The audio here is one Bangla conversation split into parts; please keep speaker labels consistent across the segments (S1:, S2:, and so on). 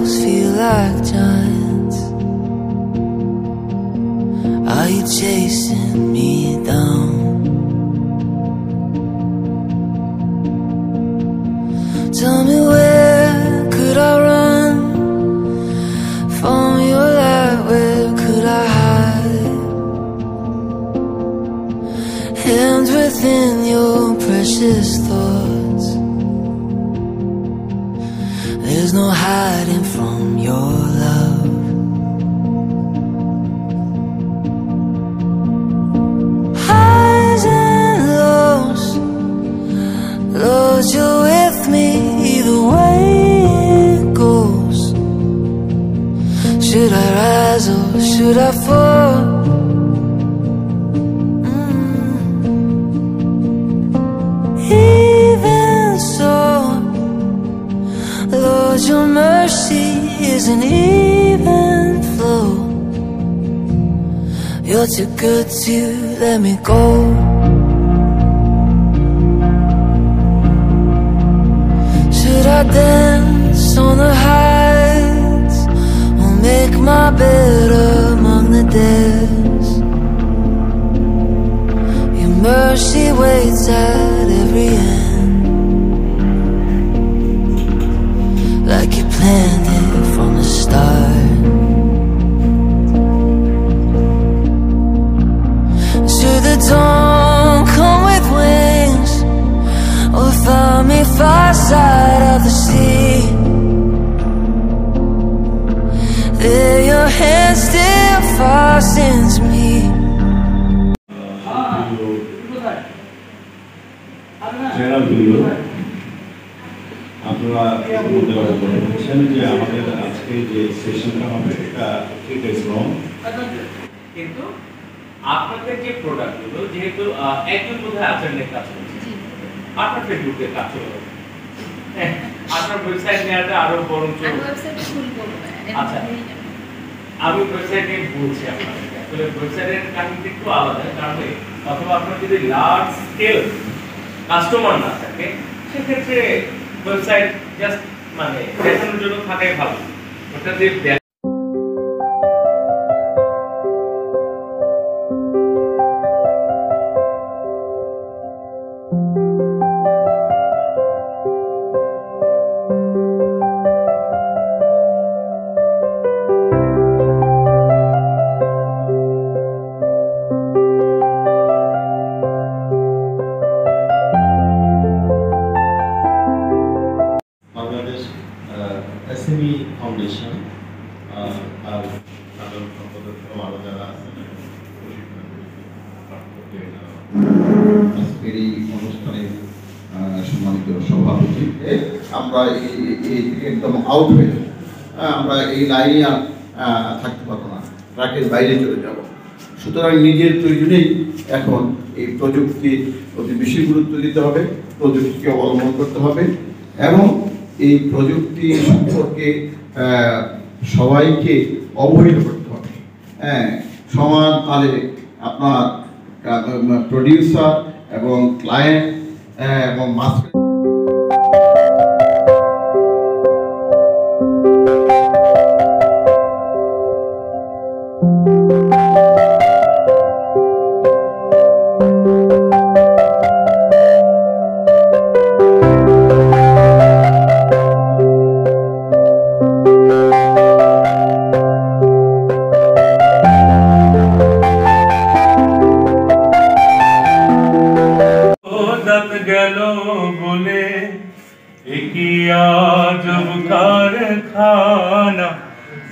S1: shadows feel like giants. Are you chasing me down? Tell me, where could I run from your light? Where could I hide? Hands within your precious thoughts. There's no hiding from your love. Highs and lows, Lord, you're with me either way it goes. Should I rise or should I fall? Even so, Lord, your mercy is an even flow. You're too good to let me go. Should I dance on the heights or make my bed among the dead? Your mercy waits at every end, like you planned it from the start. Should the dawn come with wings or find me far side of the sea, there your hand still fastens me.
S2: আপনারা বলছেন যে আমাদের আজকে যে সেশনটা হবে এটা ঠিক আছে রং,
S3: কিন্তু আপনাদের যে প্রোডাক্টগুলো যেহেতু একজন বোধহয় আচরণের কাজ করছে, আপনার ফেসবুকের কাজ করবে, আপনার ওয়েবসাইট নেওয়াটা আরো বরঞ্চ আচ্ছা আমি ওয়েবসাইট নিয়ে বলছি আপনাদেরকে। আসলে ওয়েবসাইটের কাহিনীটা একটু আলাদা, কারণ অথবা আপনার যদি লার্জ স্কেল কাস্টমার না থাকে সেক্ষেত্রে ওয়েবসাইট জাস্ট মানে দেখানোর জন্য থাকাই ভালো। ওটা যে
S2: SME ফাউন্ডেশন আর আরো যারা
S4: আজকের এই অনুষ্ঠানে সম্মানিত সভাপতি, আমরা এই একদম আউট হয়ে যাব, আমরা এই লাইনে আর থাকতে পারবো না, ট্র্যাকের বাইরে চলে যাব। সুতরাং নিজের প্রয়োজনেই এখন এই প্রযুক্তির প্রতি বেশি গুরুত্ব দিতে হবে, প্রযুক্তিকে অবলম্বন করতে হবে এবং এই প্রযুক্তি সম্পর্কে সবাইকে অবহিত করতে হবে। সমান তালে আপনার প্রডিউসার এবং ক্লায়েন্ট এবং মার্কেট
S3: গেলো বলে একিয়া জব কারখানা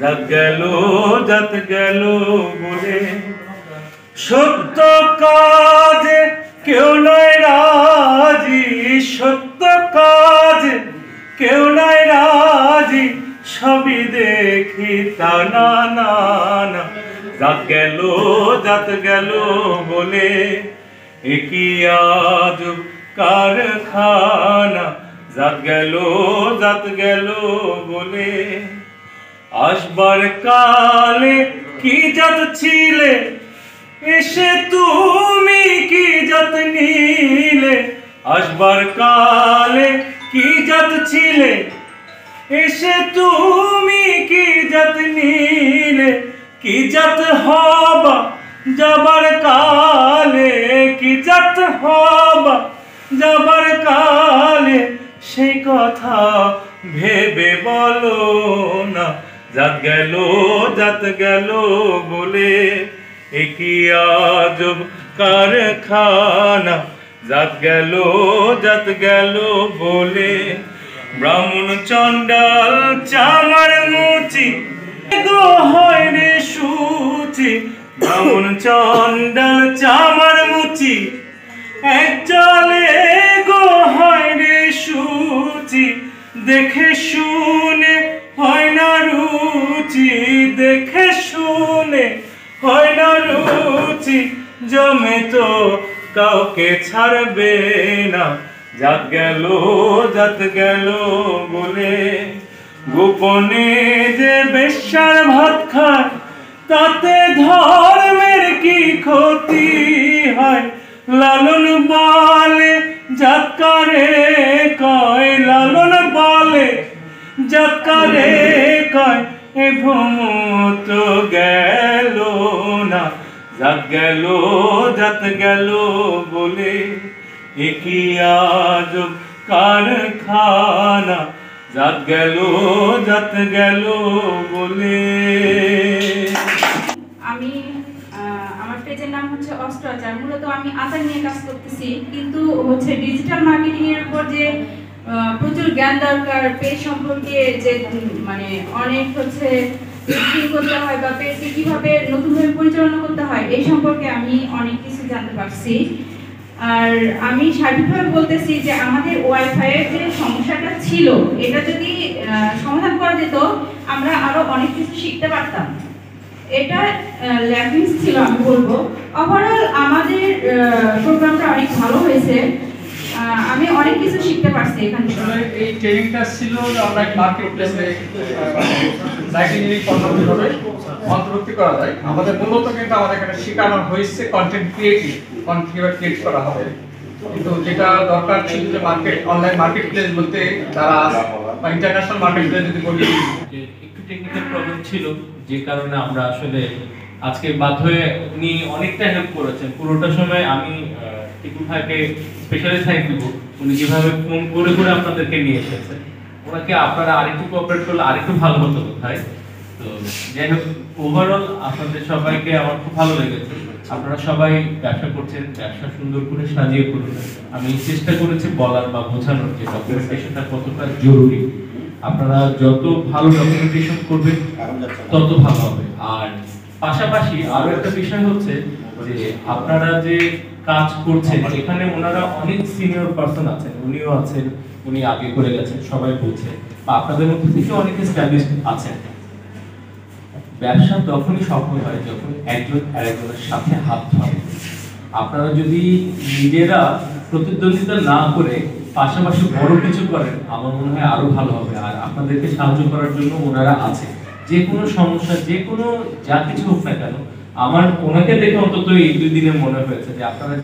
S3: যাত গেল বলে সত্য কাজে কেউ নয় রাজি, সত্য কাজে কেউ নয় রাজি, সবই দেখি তা না না না, যাত গেল বলে একিয়া জব কারখানা যাত গেল বলে আসবার কালে কি জাত ছিলে এসে তুমি কি জাত নিলে, আসবার কালে কি জাত ছিলে
S5: এসে তুমি কি জাত নিলে, কি জাত হবা যাবার কালে, কি জাত হবা যাবার কালে, সেই কথা ভেবে বলো না। জাত গেল বলে একই আজব কারখানা, জাত গেল বলে। ব্রাহ্মণ চণ্ডাল চামার মুচি গো হয় রে সুচি, ব্রাহ্মণ চণ্ডাল চামার মুচি এক জলে গো হয় রে সুচি। দেখে শুনে হয় না রুচি, দেখে শুনে হয় না রুচি, জমে তো কাউকে ছাড়বে না। জাত গেল বলে। গোপনে যে বেশ্যার ভাত খায়, তাতে ধর্মের কি ক্ষতি হয়? লালন বলে জাত কারে কয়, লালন বলে জাত কারে কয়, এ ভ্রম তো গেল না। জাত গেল বলে একই আজব কারখানা, জাত গেল বলে।
S6: আমি আমার পেজের নাম হচ্ছে অস্ত্র আচার। মূলত আমি আচার নিয়ে কাজ করতেছি, কিন্তু হচ্ছে ডিজিটাল মার্কেটিং এর উপর যে প্রচুর জ্ঞান দরকার, পেজ সম্পর্কে যে মানে অনেক হচ্ছে করতে হয় বা পেজকে কিভাবে নতুনভাবে পরিচালনা করতে হয়, এই সম্পর্কে আমি অনেক কিছু জানতে পারছি। আর আমি সার্বিকভাবে বলতেছি যে আমাদের ওয়াইফাই এর যে সমস্যাটা ছিল, এটা যদি সমাধান করা যেত, আমরা আরো অনেক কিছু শিখতে পারতাম। এটা ল্যাকিংস ছিল আমি বলবো। ওভারঅল আমাদের প্রোগ্রামটা অনেক ভালো হয়েছে, আমি অনেক কিছু শিখতে পারছি এখান থেকে।
S7: এই ট্রেনিংটা ছিল আমরা মার্কেট প্লেসে লাইটিং পণ্য কিভাবে অন্তর্ভুক্তি করা যায়। আমাদের মূলত কিন্তু আমাদের এখানে শেখানো হয়েছে কন্টেন্ট কিভাবে ক্রিয়েট করা হবে, কিন্তু যেটা দরকার ছিল যে অনলাইন মার্কেট প্লেস বলতে তারা বা ইন্টারন্যাশনাল মার্কেট প্লেস যদি বলি,
S3: একটু টেকনিক্যাল প্রবলেম ছিল, যে কারণে আমরা আসলে আজকে বাধ্য হয়ে উনি অনেকটা হেল্প করেছেন। পুরোটা সময় আমি টিপু ভাইকে স্পেশালি থ্যাংক দিব, উনি যেভাবে ফোন করে আপনাদেরকে নিয়ে এসেছেন। ওনাকে আপনারা আরেকটু কোঅপারেট করলে আরেকটু ভালো হতো বোধহয়। তো যাই হোক, ওভারঅল আপনাদের সবাইকে আমার খুব ভালো লেগেছে। আপনারা সবাই ব্যবসা করছেন, ব্যবসা সুন্দর করে সাজিয়ে করুন। আমি চেষ্টা করেছি বলার বা বোঝানোর যে ডকুমেন্টেশনটা কতটা জরুরি। আপনারা যত ভালো ডকুমেন্টেশন করবেন তত ভালো হবে। আর পাশাপাশি আরো একটা বিষয় হচ্ছে যে আপনারা যে কাজ করছেন, এখানে ওনারা অনেক সিনিয়র পারসন আছেন, উনিও আছেন, উনি আগে করে গেছেন, সবাই বলছে, বা আপনাদের মধ্যে থেকে অনেক এস্টাবলিশড আছেন। ব্যবসা তখনই সফল হয় যখন একজন আরেকজনের সাথে হাত ধরে। আপনারা যদি নিজেরা প্রতিদ্বন্দ্বিতা না করে পাশাপাশি বড় কিছু করেন, আমার মনে হয় আরো ভালো হবে। আর আপনাদেরকে সাহায্য করার জন্য ওনারা আছে। যে কোনো সমস্যা, যে কোনো যা কিছু হোক না কেন, আমার ওনাকে দেখে অন্তত এই 2 দিনে মনে হয়েছে যে আপনারা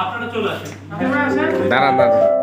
S3: আপনারা চলে আসেন।
S5: দাঁড়ান দাঁড়ান।